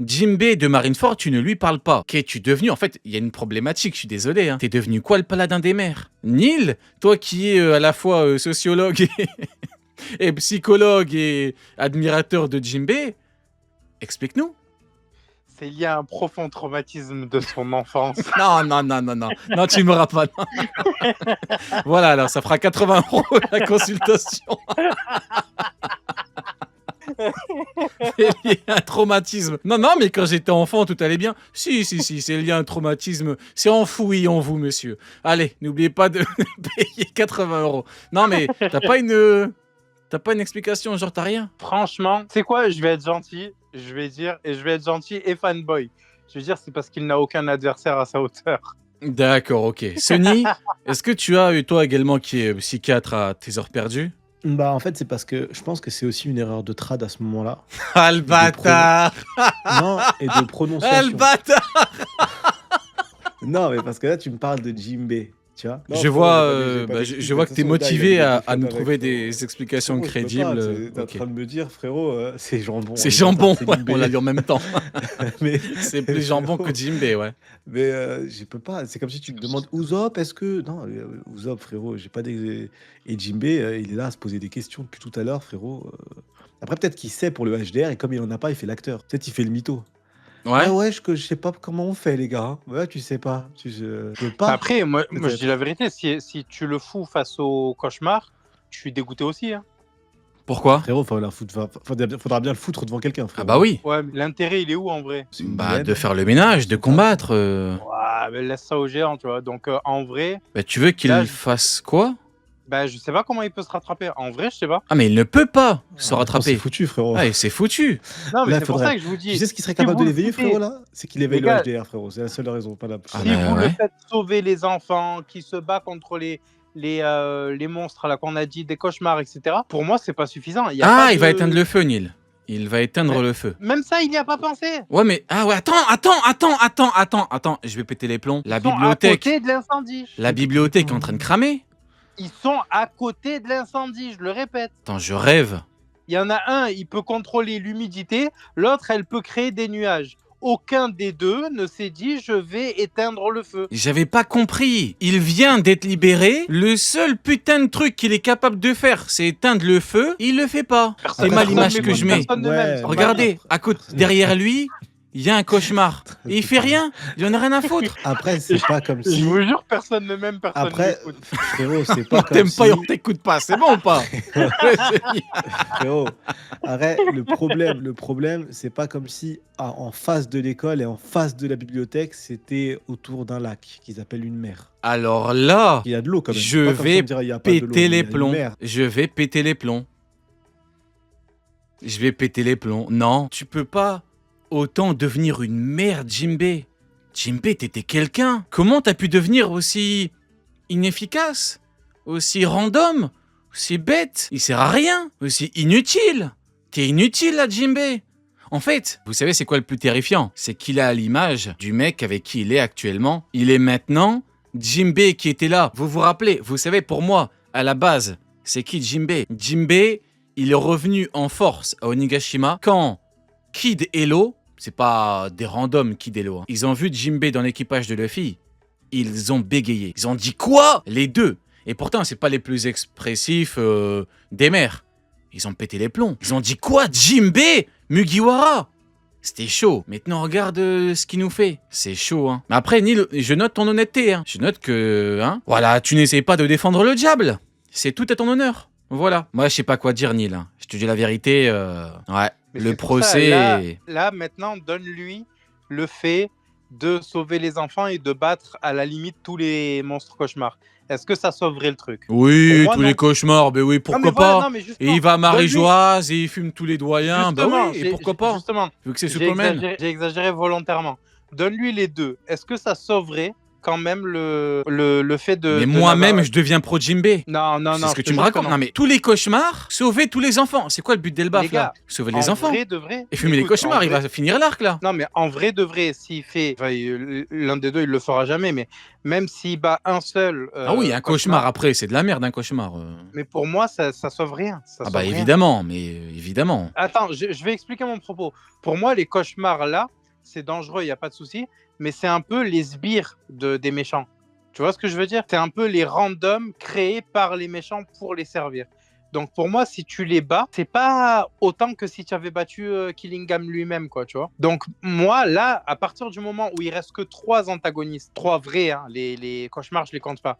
Jinbei de Marineford, tu ne lui parles pas. Qu'es-tu devenu? En fait, il y a une problématique, je suis désolé. Hein. T'es devenu quoi le paladin des mers? Neil, toi qui es à la fois sociologue et psychologue et admirateur de Jinbei, explique-nous. C'est lié à un profond traumatisme de son enfance. Non, non, non, non, non. Non, tu m'auras pas. Non. Voilà, alors ça fera 80 € la consultation. C'est lié à un traumatisme. Non, non, mais quand j'étais enfant, tout allait bien. Si, c'est lié à un traumatisme. C'est enfoui en vous, monsieur. Allez, n'oubliez pas de payer 80 €. Non, mais t'as pas une explication, genre t'as rien? Franchement, c'est quoi? Je vais être gentil, je vais dire, et je vais être gentil et fanboy. Je veux dire, c'est parce qu'il n'a aucun adversaire à sa hauteur. D'accord, ok. Sonny, est-ce que tu as, toi également, qui est psychiatre à tes heures perdues? Bah, en fait, c'est parce que je pense que c'est aussi une erreur de trad à ce moment-là. Ah, le bâtard! Non, et de Ah, le prononciation. bâtard! Non, mais parce que là, tu me parles de Jinbei, tu vois. Non, Je frérot, vois, j'ai pas je vois que tu es d'explication. motivé Il a à été fait nous avec, trouver frérot. des explications Frérot, je peux pas, crédibles. t'es en Ok. train de me dire, frérot, c'est jambon. C'est le jambon, bâtard, c'est ouais, Jinbei. on l'a dit en même temps. Mais, C'est plus jambon frérot, que Jinbei, ouais. mais je peux pas. C'est comme si tu me demandes Usopp, est-ce que. Non, Usopp, frérot, j'ai pas des. Et Jinbei, il est là à se poser des questions depuis tout à l'heure, frérot. Après, peut-être qu'il sait pour le HDR, et comme il en a pas, il fait l'acteur. Peut-être il fait le mytho. Ouais. Ouais, je sais pas comment on fait, les gars. Hein. Ouais, tu sais pas. Je peux pas. Après, moi je Peut-être. dis la vérité, si tu le fous face au cauchemar, je suis dégoûté aussi. Hein. Pourquoi? Frérot, faudra bien le foutre devant quelqu'un, Ah frérot. bah oui. Ouais, mais l'intérêt, il est où en vrai? C'est une Bah hyène. de faire le ménage, de combattre. Ouais, mais laisse ça au géant, tu vois. Donc en vrai, Bah tu veux qu'il Là, fasse quoi? bah, je sais pas comment il peut se rattraper. En vrai, je sais pas. Ah mais il ne peut pas se C'est rattraper. foutu, frérot. Ah et c'est foutu. Non, mais Là, c'est pour faudrait- ça que je vous dis. Tu sais ce qui serait si capable vous de le l'éveiller, foutez- frérot, là? C'est qu'il éveille Les gars- le HDR, frérot. C'est la seule raison, pas la Ah Si bah vous le ouais. faites sauver les enfants qui se battent contre les monstres là qu'on a dit, des cauchemars, etc. Pour moi, c'est pas suffisant. Il y a Ah, pas il va de- éteindre le feu, Neil. Il va éteindre le feu. Même ça, il n'y a pas pensé. Ouais mais ah ouais, attends, je vais péter les plombs. La Ils sont à bibliothèque, côté de l'incendie. la bibliothèque est en train de cramer. Ils sont à côté de l'incendie, je le répète. Attends, je rêve. Il y en a un, il peut contrôler l'humidité, l'autre, elle peut créer des nuages. Aucun des deux ne s'est dit je vais éteindre le feu. J'avais pas compris. Il vient d'être libéré. Le seul putain de truc qu'il est capable de faire, c'est éteindre le feu. Il le fait pas. C'est mal l'image que je mets. Personne ne Ouais. m'aime. Regardez, à côté, derrière lui, il y a un cauchemar. Et il fait rien. Il en a rien à foutre. Après, c'est pas comme Je si. vous jure, personne ne m'aime, personne Après, ne m'écoute. frérot, c'est On pas comme t'aime si. pas et on t'écoute pas. C'est bon ou pas? Frérot, arrête. Le problème, c'est pas comme si en face de l'école et en face de la bibliothèque, c'était autour d'un lac qu'ils appellent une mer. Alors là, Il y a de l'eau quand même. je C'est pas comme vais si on dirait, il y a pas de l'eau, péter il y a les une plombs. mer. Je vais péter les plombs. Je vais péter les plombs. Non, tu peux pas autant devenir une merde, Jinbei. Jinbei, t'étais quelqu'un. Comment t'as pu devenir aussi inefficace, aussi random, aussi bête? Il sert à rien, aussi inutile. T'es inutile là, Jinbei. En fait, vous savez c'est quoi le plus terrifiant? C'est qu'il a l'image du mec avec qui il est actuellement. Il est maintenant Jinbei qui était là. Vous vous rappelez, vous savez pour moi, à la base, c'est qui Jinbei? Jinbei, il est revenu en force à Onigashima quand Kid et Law, c'est pas des randoms Kid et Law, hein, ils ont vu Jinbei dans l'équipage de Luffy, ils ont bégayé. Ils ont dit quoi? Les deux. Et pourtant, c'est pas les plus expressifs des mers. Ils ont pété les plombs. Ils ont dit quoi? Jinbei Mugiwara. C'était chaud. Maintenant, regarde ce qu'il nous fait. C'est chaud, hein. Mais après, Neil, je note ton honnêteté, hein. Je note que, hein. Voilà, tu n'essayes pas de défendre le diable. C'est tout à ton honneur. Voilà. Moi, je sais pas quoi dire, Neil. Hein. Je te dis la vérité. Ouais. Mais Le c'est pour ça, procès. là, maintenant, donne-lui le fait de sauver les enfants et de battre à la limite tous les monstres cauchemars. Est-ce que ça sauverait le truc? Oui, Pour moi, tous non. les cauchemars. Ben oui, Non, pourquoi mais voilà, pas? non, mais Et justement, il va à donne-lui- Maréjoise et il fume tous les doyens. Bah Justement, oui, et pourquoi pas? Justement, Vu que c'est j'ai Superman. exagéré volontairement. Donne-lui les deux. Est-ce que ça sauverait quand même le fait de... Mais de moi-même, n'avoir- je deviens pro Jimbe. Non, non, C'est non, ce que je te tu me jure que racontes. non. Non, mais tous les cauchemars, sauver tous les enfants. C'est quoi le but Les d'Elbaf, là? gars, Sauver en les enfants. vrai de vrai... Et fumer les écoute, cauchemars, en il vrai- va finir l'arc, là. Non, mais en vrai de vrai, s'il fait... Enfin, l'un des deux, il le fera jamais, mais même s'il bat un seul Ah oui, un cauchemar, après, c'est de la merde, un cauchemar. mais pour moi, ça sauve rien. Ça Ah sauve bah rien. évidemment, mais évidemment. Attends, je vais expliquer mon propos. Pour moi, les cauchemars, là, c'est dangereux, il n'y a pas de souci, mais c'est un peu les sbires des méchants. Tu vois ce que je veux dire? C'est un peu les randoms créés par les méchants pour les servir. Donc pour moi, si tu les bats, c'est pas autant que si tu avais battu Killingham lui-même, quoi, tu vois. Donc moi, là, à partir du moment où il reste que 3 antagonistes, 3 vrais, hein, les cauchemars, je les compte pas,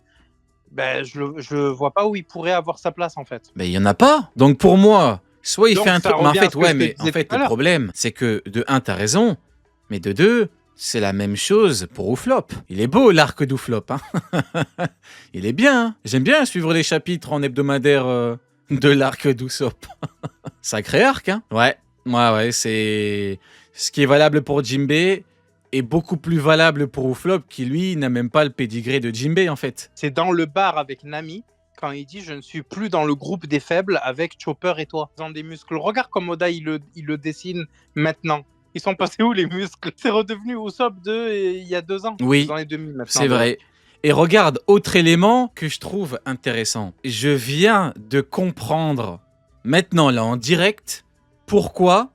ben, je vois pas où il pourrait avoir sa place, en fait. Mais il y en a pas. Donc pour moi, soit il Donc, fait un ça truc. Mais en revient à fait, ce que ouais, je te mais en disais fait, tout à le l'heure. problème, c'est que de un, t'as raison, mais de deux, c'est la même chose pour Ouflop. Il est beau l'arc d'Ouflop, hein. Il est bien. Hein. J'aime bien suivre les chapitres en hebdomadaire de l'arc d'Ouflop. Sacré arc, hein. Ouais, c'est ce qui est valable pour Jimbe est beaucoup plus valable pour Ouflop qui lui n'a même pas le pédigré de Jimbe en fait. C'est dans le bar avec Nami, quand il dit « Je ne suis plus dans le groupe des faibles avec Chopper et toi ». Ils ont des muscles. Regarde comme Oda, il le dessine maintenant. Ils sont passés où les muscles? C'est redevenu Usopp 2 il y a 2 ans. Oui, dans les 2000 maintenant. C'est vrai. Et regarde, autre élément que je trouve intéressant. Je viens de comprendre maintenant là en direct pourquoi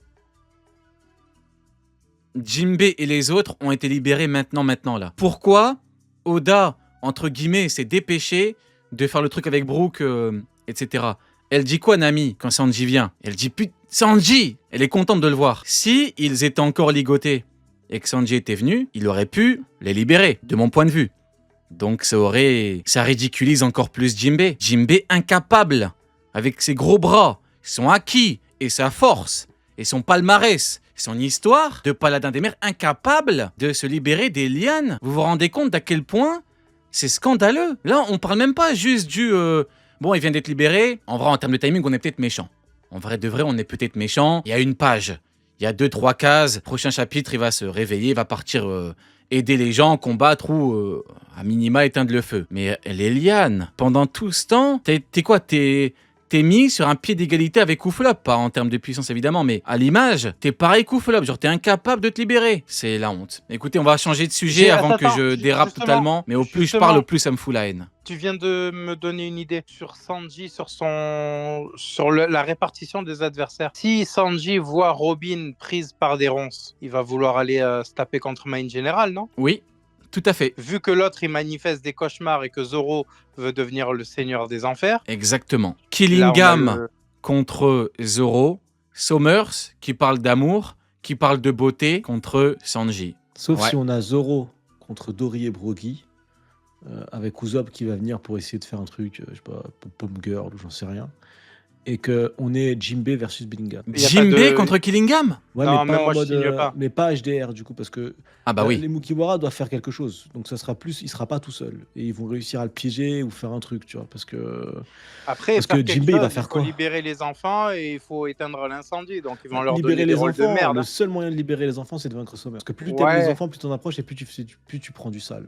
Jimbe et les autres ont été libérés maintenant là. Pourquoi Oda, entre guillemets, s'est dépêché de faire le truc avec Brook, etc. Elle dit quoi, Nami, quand Sanji vient? Elle dit putain, Sanji! Elle est contente de le voir. Si ils étaient encore ligotés et que Sanji était venu, il aurait pu les libérer, de mon point de vue. Donc ça ridiculise encore plus Jimbe. Jimbe incapable, avec ses gros bras, son acquis et sa force, et son palmarès, son histoire de paladin des mers, incapable de se libérer des lianes. Vous vous rendez compte d'à quel point c'est scandaleux? Là, on parle même pas juste du... bon, il vient d'être libéré. En vrai, en termes de timing, on est peut-être méchant. En vrai de vrai, on est peut-être méchant. Il y a une page, il y a 2-3 cases. Prochain chapitre, il va se réveiller, il va partir aider les gens, combattre ou à minima éteindre le feu. Mais les lianes, pendant tout ce temps, t'es quoi? T'es mis sur un pied d'égalité avec Ouflop, pas en termes de puissance évidemment, mais à l'image, t'es pareil qu'Ouflop, genre t'es incapable de te libérer. C'est la honte. Écoutez, on va changer de sujet avant que je dérape totalement, mais au plus je parle, au plus ça me fout la haine. Tu viens de me donner une idée sur Sanji, sur la répartition des adversaires. Si Sanji voit Robin prise par des ronces, il va vouloir aller se taper contre Mind General, non? Oui, tout à fait. Vu que l'autre il manifeste des cauchemars et que Zoro veut devenir le seigneur des enfers. Exactement. Killingham contre Zoro, Somers qui parle d'amour, qui parle de beauté contre Sanji. Sauf si on a Zoro contre Dory et Brogy, avec Usopp qui va venir pour essayer de faire un truc, je sais pas, Pom Girl ou j'en sais rien. Et qu'on est Jimbe versus Bellingham. Jimbe contre Killingham? Ouais, non, mais pas moi, en mode, je signe pas. mais pas HDR du coup, parce que oui. les Mugiwara doivent faire quelque chose. Donc ça sera plus, il sera pas tout seul. Et ils vont réussir à le piéger ou faire un truc, tu vois, parce que Jimbe il va faire quoi? Il faut libérer les enfants et il faut éteindre l'incendie. Donc ils vont leur libérer donner les des rôles enfants, de merde. Le seul moyen de libérer les enfants, c'est de vaincre Sommer. Parce que plus tu aimes les enfants, plus tu t'en approches et plus tu prends du sale.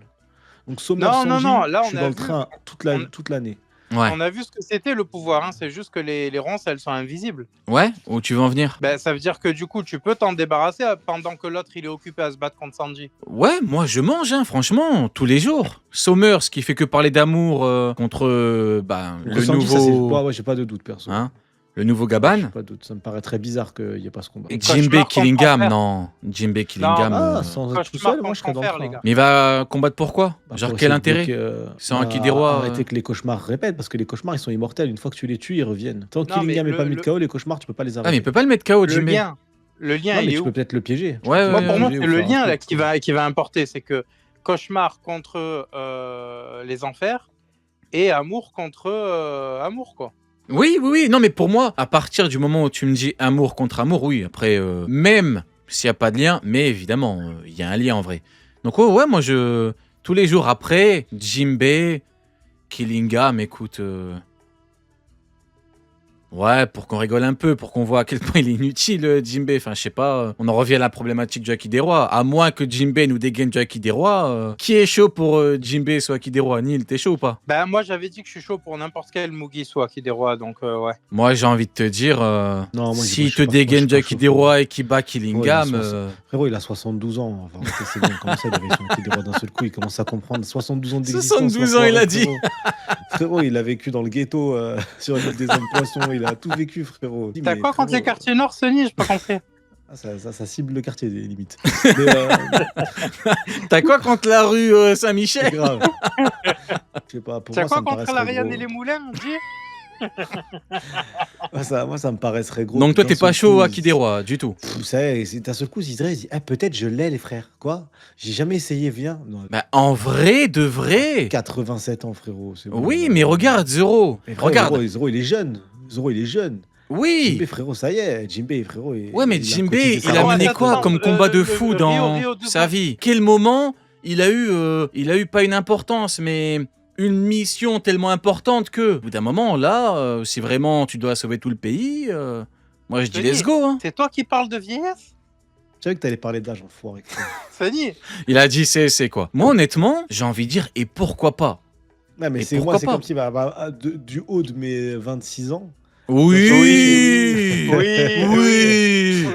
Donc Sommer, Sanji, là, je suis dans le train toute l'année. Ouais. On a vu ce que c'était le pouvoir, hein. C'est juste que les ronces, elles sont invisibles. Ouais, où tu veux en venir? Ça veut dire que du coup, tu peux t'en débarrasser pendant que l'autre, il est occupé à se battre contre Sanji. Ouais, moi je mange, hein, franchement, tous les jours. Somers qui fait que parler d'amour contre le Sanji, nouveau... j'ai pas de doute, perso. Hein, le nouveau Gaban. J'ai pas de doute. Ça me paraît très bizarre qu'il n'y ait pas ce combat. Jimbe Killingham, non. Jimbe Killingham. Sans être tout seul, moi je serais dans le train. Mais il va combattre pourquoi? Genre quel intérêt? C'est un qui des rois. Arrêter que les cauchemars répètent, parce que les cauchemars ils sont immortels. Une fois que tu les tues, ils reviennent. Tant que Killingham n'est pas mis de KO, les cauchemars tu peux pas les arrêter. Ah mais il peut pas le mettre KO, Jimbe. Le lien, il est où? Tu peux peut-être le piéger. Pour moi, c'est le lien là qui va importer. C'est que cauchemar contre les enfers et amour contre amour, quoi. Oui, non mais pour moi, à partir du moment où tu me dis amour contre amour, oui, après, même s'il n'y a pas de lien, mais évidemment, il y a un lien en vrai. Donc ouais, moi tous les jours après, Jimbe, Killingham, écoute, Ouais, pour qu'on rigole un peu, pour qu'on voit à quel point il est inutile, Jinbei. Enfin, je sais pas, on en revient à la problématique du Haki des Rois. À moins que Jinbei nous dégaine du Haki des Rois. Qui est chaud pour Jinbei soit Haki des Rois? Neil, t'es chaud ou pas? Bah, moi, j'avais dit que je suis chaud pour n'importe quel Mugi soit qui des rois, donc ouais. Moi, j'ai envie de te dire, Non, moi, je s'il suis te pas- moi, je dégaine suis du pas Haki chaud, des frérot. Rois et qu'il bat Ouais, Killingham, Frérot, il a 72 ans. Enfin, arrêtez, c'est bon. Comment ça, il avait son Haki des Rois d'un seul coup? Il commence à comprendre. 72 ans d'existence. 72 ans, il a dit. Frérot. Frérot, il a vécu dans le ghetto sur l'île des hommes poissons. Il a tout vécu, frérot. T'as Mais quoi contre les frérot, quartiers nord, Sony? J'ai pas compris. ça cible le quartier, limite. Mais T'as quoi contre la rue c'est Saint-Michel? grave. Je sais pas, pour T'as moi, ça quoi me contre paraîtrait l'Ariane gros. et les moulins, dis? Moi, ça me paraîtrait gros. Donc que toi, d'un t'es pas seul chaud coup, à Haki des Rois, du tout. Vous savez, d'un seul coup, il se dirait, il dit, ah, peut-être je l'ai, les frères. Quoi? J'ai jamais essayé, viens. Non, Bah, en vrai, de vrai. 87 ans, frérot. C'est bon. Oui, mais regarde, Zoro. Mais frérot, Regarde. Zoro, il est jeune. Zoro, il est jeune. Oui. Jinbei, frérot, ça y est. Jinbei, frérot. Ouais, mais il a Jinbei, cotisé il sa a Attends, retraite. mené attends, quoi attends, comme combat de le- fou le dans Rio de sa Bois. vie? Quel moment il a eu pas une importance, mais une mission tellement importante que, au bout d'un moment, là, si vraiment tu dois sauver tout le pays, moi je dis Denis, let's go. Hein. C'est toi qui parles de vieillesse? Tu savais que t'allais parler d'âge, enfoiré. Sony, Il a dit c'est quoi. Moi, honnêtement, j'ai envie de dire, et pourquoi pas? Non, mais Et c'est pourquoi moi, c'est pas comme si du haut de mes 26 ans. Oui. oui, Oui. oui.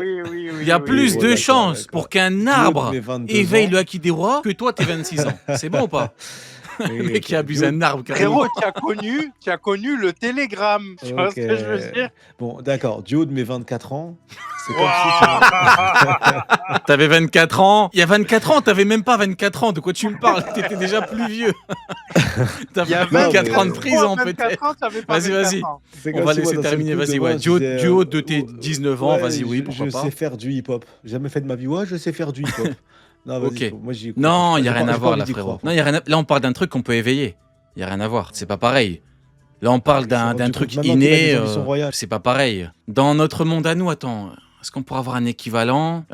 Il y a plus bon, de d'accord, chances d'accord. pour qu'un Du haut de arbre mes 22 éveille ans. le Haki des Rois que toi, t'es 26 ans. C'est bon ou pas? Le mec qui abuse un arbre, carrément. Frérot, tu as connu le télégramme. Tu vois ce que je veux dire? Bon, d'accord. Du haut de mes 24 ans, c'est comme Waouh. T'avais 24 ans. Il y a 24 ans, t'avais même pas 24 ans. De quoi tu me parles? T'étais déjà plus vieux. T'as Il y a 24 ans de 24 prison, 24 peut-être. ans, t'avais pas Vas-y, 24 vas-y. ans. C'est On comme va si moi, laisser d'un seul terminer, coup, vas-y, demain, ouais. je disais, Du haut de tes 19 ans, ouais, vas-y, oui, pourquoi je pas. sais faire du hip-hop. J'ai jamais fait de ma vie. Ouais, je sais faire du hip-hop. Non, vas-y, Ok. moi j'y crois. Non, il y a J'ai rien pas- à j'ai pas voir envie là, d'y frérot. croire. Non, y a rien à... Là, on parle d'un truc qu'on peut éveiller. Il y a rien à voir. C'est pas pareil. Là, on parle Il s'est d'un rendu truc compte maintenant qu'il a inné. des ambitions royales. C'est pas pareil. Dans notre monde à nous, attends, est-ce qu'on pourra avoir un équivalent?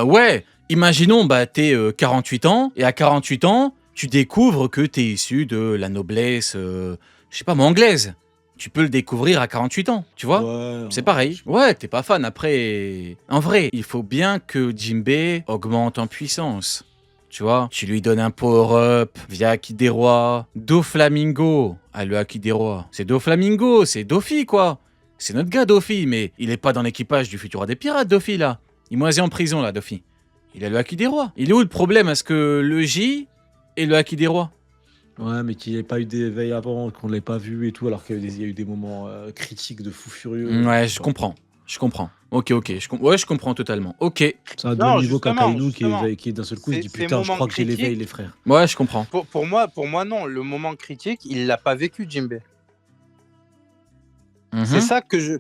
Ouais. Imaginons, bah, t'es 48 ans, et à 48 ans, tu découvres que t'es issu de la noblesse, je sais pas, moi, anglaise. Tu peux le découvrir à 48 ans, tu vois? Ouais, C'est pareil. Ouais, t'es pas fan. Après, en vrai, il faut bien que Jinbei augmente en puissance. Tu vois, tu lui donnes un power-up via Haki des Rois. Doflamingo a le Haki des Rois. C'est Doflamingo, c'est Dofi, quoi. C'est notre gars, Dofi, mais il est pas dans l'équipage du futur roi des pirates, Dofi, là. Il moisit en prison, là, Dofi. Il a le Haki des Rois. Il est où le problème? Est-ce que le J est le Haki des Rois? Ouais, mais qu'il n'y ait pas eu d'éveil avant, qu'on ne l'ait pas vu et tout, alors qu'il y a eu des moments critiques de fou furieux. Ouais, je comprends. Je comprends. Ok, ouais, je comprends totalement. Ok. C'est un Non, deux niveau justement, Kakainu justement. qui est d'un seul coup, il C'est- dit ces putain, je moments crois que j'ai critiques- l'éveil, les frères. Ouais, je comprends. Pour moi, non. Le moment critique, il l'a pas vécu, Jinbei. Mhm. C'est ça que je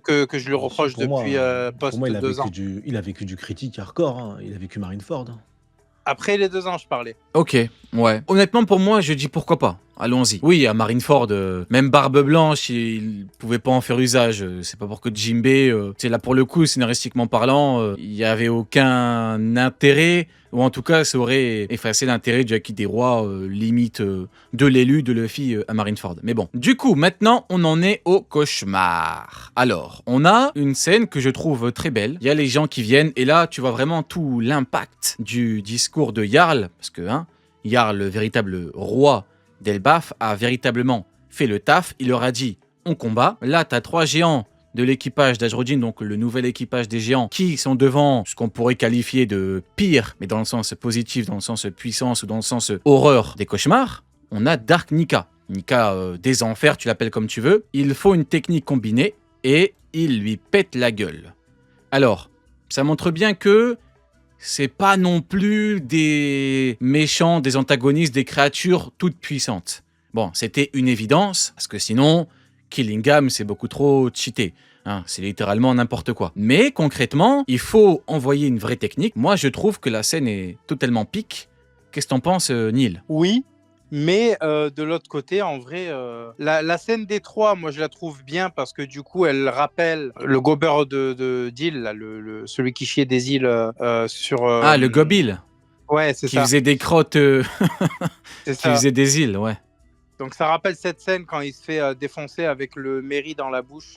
lui reproche Pour moi, depuis pour moi, il post a 2 ans. il a vécu du critique hardcore. Hein. Il a vécu Marineford. Hein. Après les 2 ans, je parlais. Ok, ouais. Honnêtement, pour moi, je dis pourquoi pas. Allons-y. Oui, à Marineford, même Barbe Blanche, il pouvait pas en faire usage. C'est pas pour que Jinbei, c'est là pour le coup, scénaristiquement parlant, il y avait aucun intérêt, ou en tout cas, ça aurait effacé l'intérêt du Haki des Rois, limite de l'élu de Luffy à Marineford. Mais bon. Du coup, maintenant, on en est au cauchemar. Alors, on a une scène que je trouve très belle. Il y a les gens qui viennent, et là, tu vois vraiment tout l'impact du discours de Jarl, parce que, hein, Jarl, le véritable roi d'Elbaf, a véritablement fait le taf. Il leur a dit on combat. Là, t'as 3 géants de l'équipage d'Ajrodin, donc le nouvel équipage des géants, qui sont devant ce qu'on pourrait qualifier de pire, mais dans le sens positif, dans le sens puissance ou dans le sens horreur des cauchemars. On a Dark Nika. Nika des enfers, tu l'appelles comme tu veux. Il faut une technique combinée et il lui pète la gueule. Alors, ça montre bien que c'est pas non plus des méchants, des antagonistes, des créatures toutes puissantes. Bon, c'était une évidence, parce que sinon, Killingham, c'est beaucoup trop cheaté. Hein, c'est littéralement n'importe quoi. Mais concrètement, il faut envoyer une vraie technique. Moi, je trouve que la scène est totalement pique. Qu'est-ce que t'en penses, Neil? Oui, mais de l'autre côté, en vrai, la scène des 3, moi, je la trouve bien parce que du coup, elle rappelle le gobeur d'île, là, celui qui chiait des îles sur... Ah, le Gobil, Ouais, c'est qui ça. faisait des crottes, C'est qui ça. faisait des îles, ouais. Donc ça rappelle cette scène quand il se fait défoncer avec le Mary dans la bouche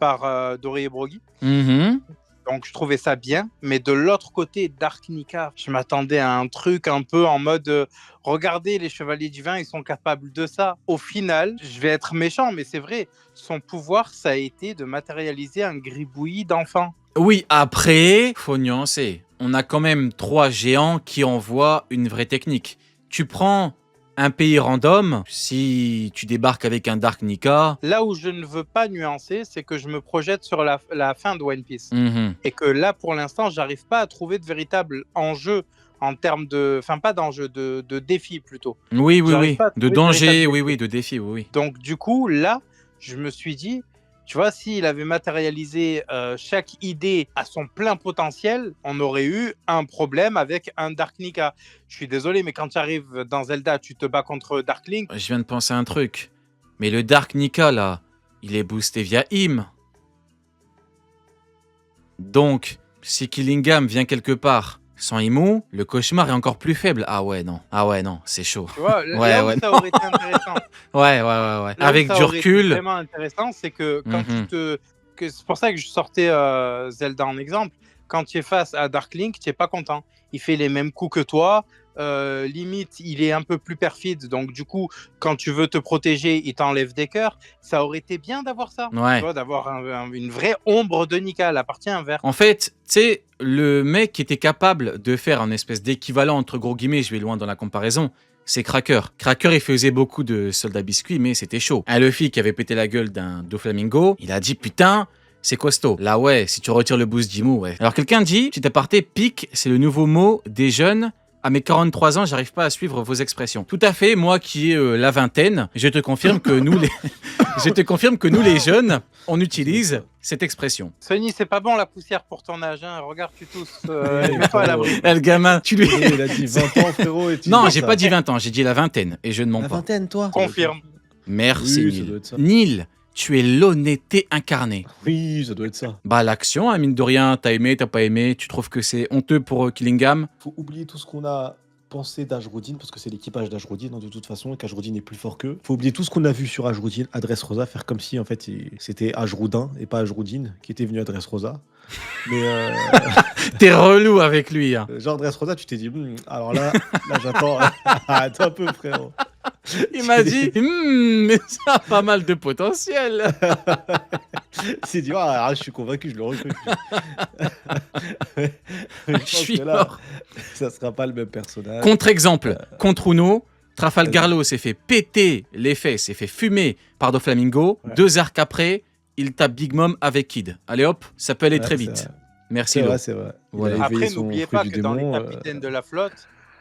par Doré et Broggy. Mhm. Donc je trouvais ça bien, mais de l'autre côté, Dark Nika, je m'attendais à un truc un peu en mode regardez, les Chevaliers Divins, ils sont capables de ça. Au final, je vais être méchant, mais c'est vrai, son pouvoir, ça a été de matérialiser un gribouillis d'enfant. Oui, après, faut nuancer. On a quand même 3 géants qui envoient une vraie technique. Tu prends un pays random, si tu débarques avec un Dark Nika. Là où je ne veux pas nuancer, c'est que je me projette sur la fin de One Piece. Mhm. Et que là, pour l'instant, j'arrive pas à trouver de véritable enjeu en termes de... Enfin, pas d'enjeu, de défi plutôt. Oui, oui, J'arrive oui. pas à De trouver danger, véritable oui, défi. oui, de défi, oui, oui. Donc, du coup, là, je me suis dit, tu vois, s'il avait matérialisé chaque idée à son plein potentiel, on aurait eu un problème avec un Dark Nika. Je suis désolé, mais quand tu arrives dans Zelda, tu te bats contre Dark Link. Je viens de penser à un truc. Mais le Dark Nika, là, il est boosté via Im. Donc, si Killingham vient quelque part sans Imu, le cauchemar est encore plus faible. Ah ouais, non, c'est chaud. Tu vois, Ouais, là où ouais. ça aurait été intéressant. Ouais. Là où Avec ça du aurait été recul. vraiment intéressant, c'est que quand Mhm. c'est pour ça que je sortais Zelda en exemple. Quand tu es face à Dark Link, tu n'es pas content. Il fait les mêmes coups que toi. Limite, il est un peu plus perfide. Donc, du coup, quand tu veux te protéger, il t'enlève des cœurs. Ça aurait été bien d'avoir ça. Ouais. Tu vois, d'avoir une vraie ombre de Nika, la partie inverse. En fait, tu sais, le mec qui était capable de faire un espèce d'équivalent, entre gros guillemets, je vais loin dans la comparaison, c'est Cracker. Cracker, il faisait beaucoup de soldats biscuits, mais c'était chaud. Un Luffy qui avait pété la gueule d'un Doflamingo, il a dit putain, c'est costaud. Là, ouais, si tu retires le boost d'Imu, ouais. Alors, quelqu'un dit, petit aparté, pique, c'est le nouveau mot des jeunes. À mes 43 ans, j'arrive pas à suivre vos expressions. Tout à fait, moi qui ai la vingtaine, je te confirme que nous, les jeunes, on utilise cette expression. Sony, c'est pas bon la poussière pour ton âge. Hein. Regarde-tu tous. Ouais, Mets-toi à l'abri. Le gamin, tu lui... Il a dit 20 ans, frérot. Et tu Non, dis j'ai ça. pas dit 20 ans, j'ai dit la vingtaine, et je ne mens La pas. vingtaine, toi. Confirme. Merci, Oui, ça doit Neil. être ça. Neil, tu es l'honnêteté incarnée. Oui, ça doit être ça. Bah, l'action, hein, mine de rien, t'as aimé, t'as pas aimé, tu trouves que c'est honteux pour Killingham. Faut oublier tout ce qu'on a pensé d'Ajroudine, parce que c'est l'équipage d'Ajroudine, hein, de toute façon, qu'Ajroudine est plus fort qu'eux. Faut oublier tout ce qu'on a vu sur Ajroudine, Adresse Rosa, faire comme si, en fait, c'était Ajroudin et pas Ajroudine qui était venu à Adresse Rosa. Mais T'es relou avec lui. Hein. genre Adresse Rosa, tu t'es dit, alors là j'attends. Attends un peu, frérot. Il m'a dit, mais ça a pas mal de potentiel. Il s'est dit, ah, je suis convaincu, je le recrute. Mais je pense suis que là, mort. ça sera pas le même personnage. Contre-exemple, contre Uno, Trafalgarlo s'est fait péter les fesses, s'est fait fumer par Doflamingo. Ouais. 2 arcs après, il tape Big Mom avec Kid. Allez hop, ça peut aller Ouais, très c'est vite. vrai. Merci, C'est Lo. vrai, c'est vrai. Il Voilà. a éveillé Après, son n'oubliez fruit pas du que dans les démon, capitaines de la flotte,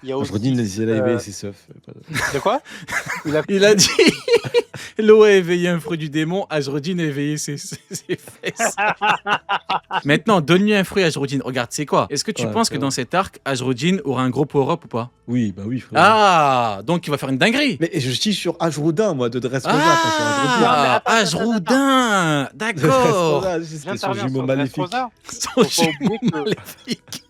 il y a aussi. Ajroudine, il a éveillé ses seufs. De quoi? Il a dit Lo a éveillé un fruit du démon, Ajrodine a éveillé ses fesses. Maintenant, donne-lui un fruit, Ajrodine. Regarde, c'est quoi? Est-ce que tu Ouais, penses que frérot. dans cet arc, Ajrodine aura un gros power-up ou pas? Oui, bah oui, frère. Ah, donc il va faire une dinguerie. Mais je dis sur Ajroudin, moi, de Dress Rosa, pas sur Ajroudine. Non, mais Ah, attends, Ajrodin, Dress d'accord. Rosa, c'était son J'interviens jumeau sur Dress maléfique. Rosa. Son Faut pas jumeau oublier que- maléfique.